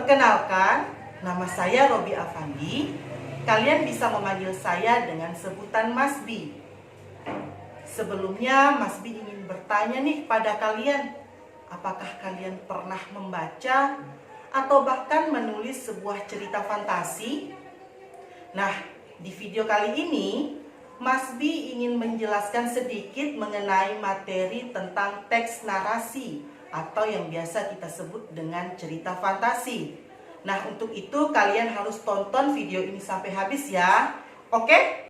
Perkenalkan, nama saya Robi Afandi. Kalian bisa memanggil saya dengan sebutan Mas B. Sebelumnya Mas B ingin bertanya nih pada kalian, apakah kalian pernah membaca atau bahkan menulis sebuah cerita fantasi? Nah, di video kali ini Mas B ingin menjelaskan sedikit mengenai materi tentang teks narasi atau yang biasa kita sebut dengan cerita fantasi. Nah, untuk itu kalian harus tonton video ini sampai habis ya. Oke?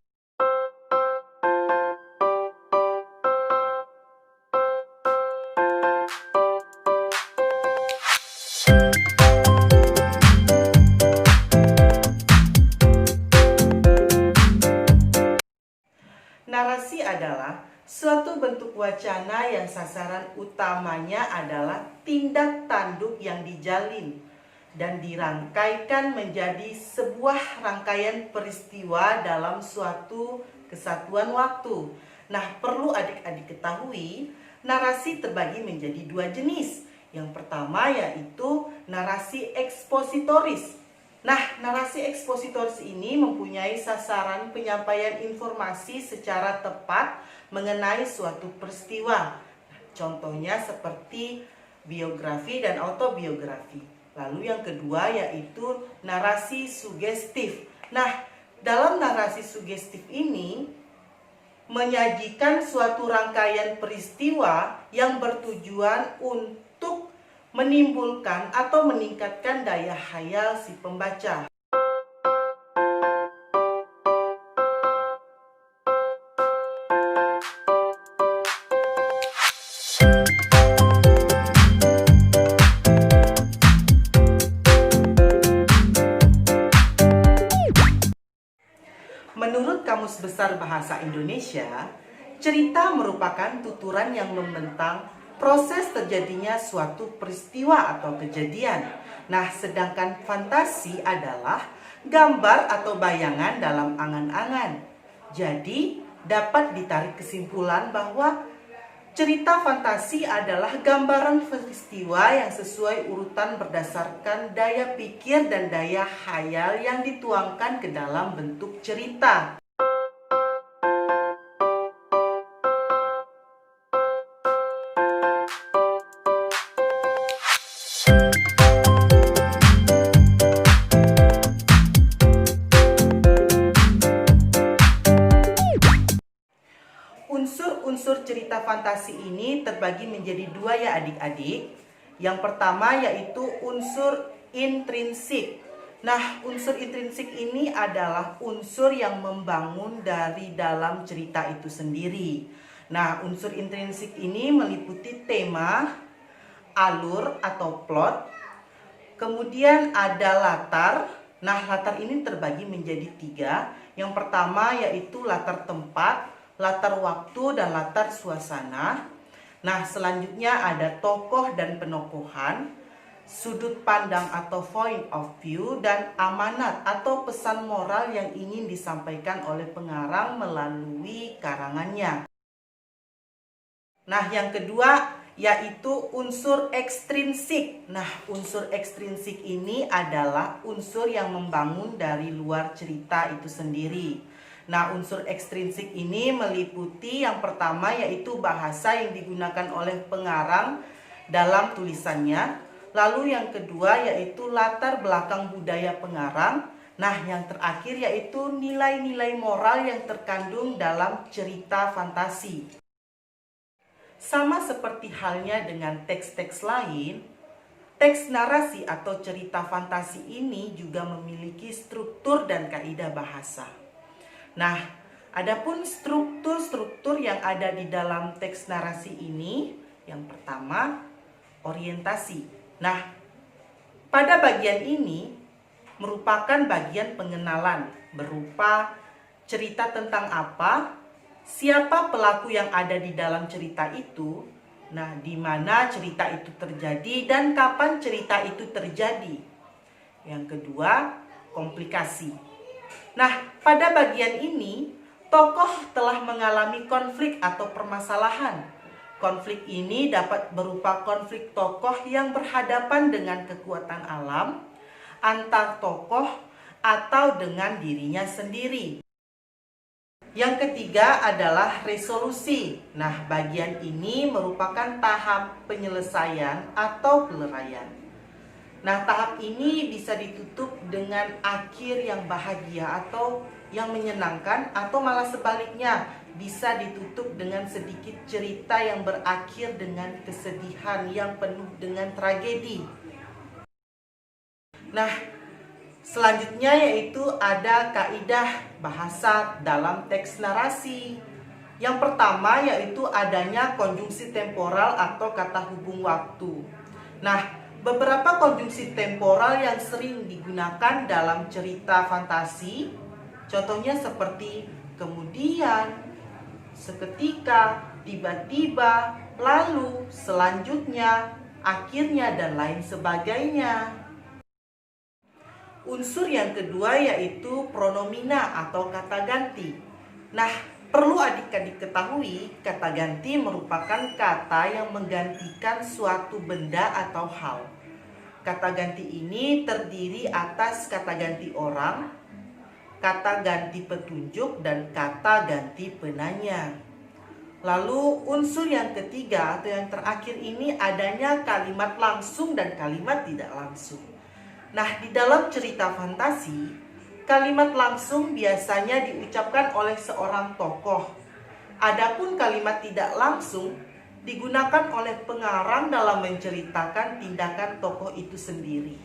Narasi adalah suatu bentuk wacana yang sasaran utamanya adalah tindak tanduk yang dijalin dan dirangkaikan menjadi sebuah rangkaian peristiwa dalam suatu kesatuan waktu. Nah, perlu adik-adik ketahui, narasi terbagi menjadi dua jenis. Yang pertama yaitu narasi ekspositoris. Nah, narasi ekspositoris ini mempunyai sasaran penyampaian informasi secara tepat mengenai suatu peristiwa. Contohnya seperti biografi dan autobiografi. Lalu yang kedua yaitu narasi sugestif. Nah, dalam narasi sugestif ini menyajikan suatu rangkaian peristiwa yang bertujuan untuk menimbulkan atau meningkatkan daya hayal si pembaca. Menurut Kamus Besar Bahasa Indonesia, cerita merupakan tuturan yang membentang proses terjadinya suatu peristiwa atau kejadian. Nah, sedangkan fantasi adalah gambar atau bayangan dalam angan-angan. Jadi, dapat ditarik kesimpulan bahwa cerita fantasi adalah gambaran peristiwa yang sesuai urutan berdasarkan daya pikir dan daya khayal yang dituangkan ke dalam bentuk cerita. Unsur-unsur cerita fantasi ini terbagi menjadi dua ya adik-adik. Yang pertama yaitu unsur intrinsik. Nah, unsur intrinsik ini adalah unsur yang membangun dari dalam cerita itu sendiri. Nah, unsur intrinsik ini meliputi tema, alur atau plot, kemudian ada latar. Nah, latar ini terbagi menjadi tiga. Yang pertama yaitu latar tempat, latar waktu, dan latar suasana. Nah, selanjutnya ada tokoh dan penokohan, sudut pandang atau point of view, dan amanat atau pesan moral yang ingin disampaikan oleh pengarang melalui karangannya. Nah, yang kedua yaitu unsur ekstrinsik. Nah, unsur ekstrinsik ini adalah unsur yang membangun dari luar cerita itu sendiri. Nah, unsur ekstrinsik ini meliputi yang pertama yaitu bahasa yang digunakan oleh pengarang dalam tulisannya. Lalu yang kedua yaitu latar belakang budaya pengarang. Nah, yang terakhir yaitu nilai-nilai moral yang terkandung dalam cerita fantasi. Sama seperti halnya dengan teks-teks lain, teks narasi atau cerita fantasi ini juga memiliki struktur dan kaidah bahasa. Nah, adapun struktur-struktur yang ada di dalam teks narasi ini, yang pertama, orientasi. Nah, pada bagian ini merupakan bagian pengenalan berupa cerita tentang apa, siapa pelaku yang ada di dalam cerita itu, nah, di mana cerita itu terjadi dan kapan cerita itu terjadi. Yang kedua, komplikasi. Nah, pada bagian ini, tokoh telah mengalami konflik atau permasalahan. Konflik ini dapat berupa konflik tokoh yang berhadapan dengan kekuatan alam antar tokoh, atau dengan dirinya sendiri. Yang ketiga adalah resolusi. Nah, bagian ini merupakan tahap penyelesaian atau peleraian. Nah, tahap ini bisa ditutup dengan akhir yang bahagia atau yang menyenangkan, atau malah sebaliknya, bisa ditutup dengan sedikit cerita yang berakhir dengan kesedihan yang penuh dengan tragedi. Nah, selanjutnya yaitu ada kaidah bahasa dalam teks narasi. Yang pertama yaitu adanya konjungsi temporal atau kata hubung waktu. Nah, beberapa konjungsi temporal yang sering digunakan dalam cerita fantasi, contohnya seperti kemudian, seketika, tiba-tiba, lalu, selanjutnya, akhirnya, dan lain sebagainya. Unsur yang kedua yaitu pronomina atau kata ganti. Nah, perlu adik-adik ketahui, kata ganti merupakan kata yang menggantikan suatu benda atau hal. Kata ganti ini terdiri atas kata ganti orang, kata ganti petunjuk, dan kata ganti penanya. Lalu unsur yang ketiga atau yang terakhir ini adanya kalimat langsung dan kalimat tidak langsung. Nah, di dalam cerita fantasi, kalimat langsung biasanya diucapkan oleh seorang tokoh. Adapun kalimat tidak langsung digunakan oleh pengarang dalam menceritakan tindakan tokoh itu sendiri.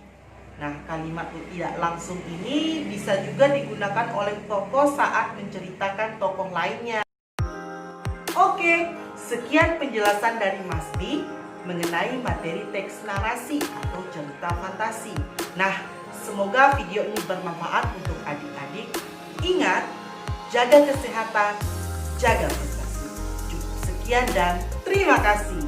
Nah, kalimat tidak langsung ini bisa juga digunakan oleh tokoh saat menceritakan tokoh lainnya. Oke, sekian penjelasan dari Mas Bi mengenai materi teks narasi atau cerita fantasi. Nah, semoga video ini bermanfaat untuk adik-adik. Ingat, jaga kesehatan, jaga prestasi. Cukup sekian dan terima kasih.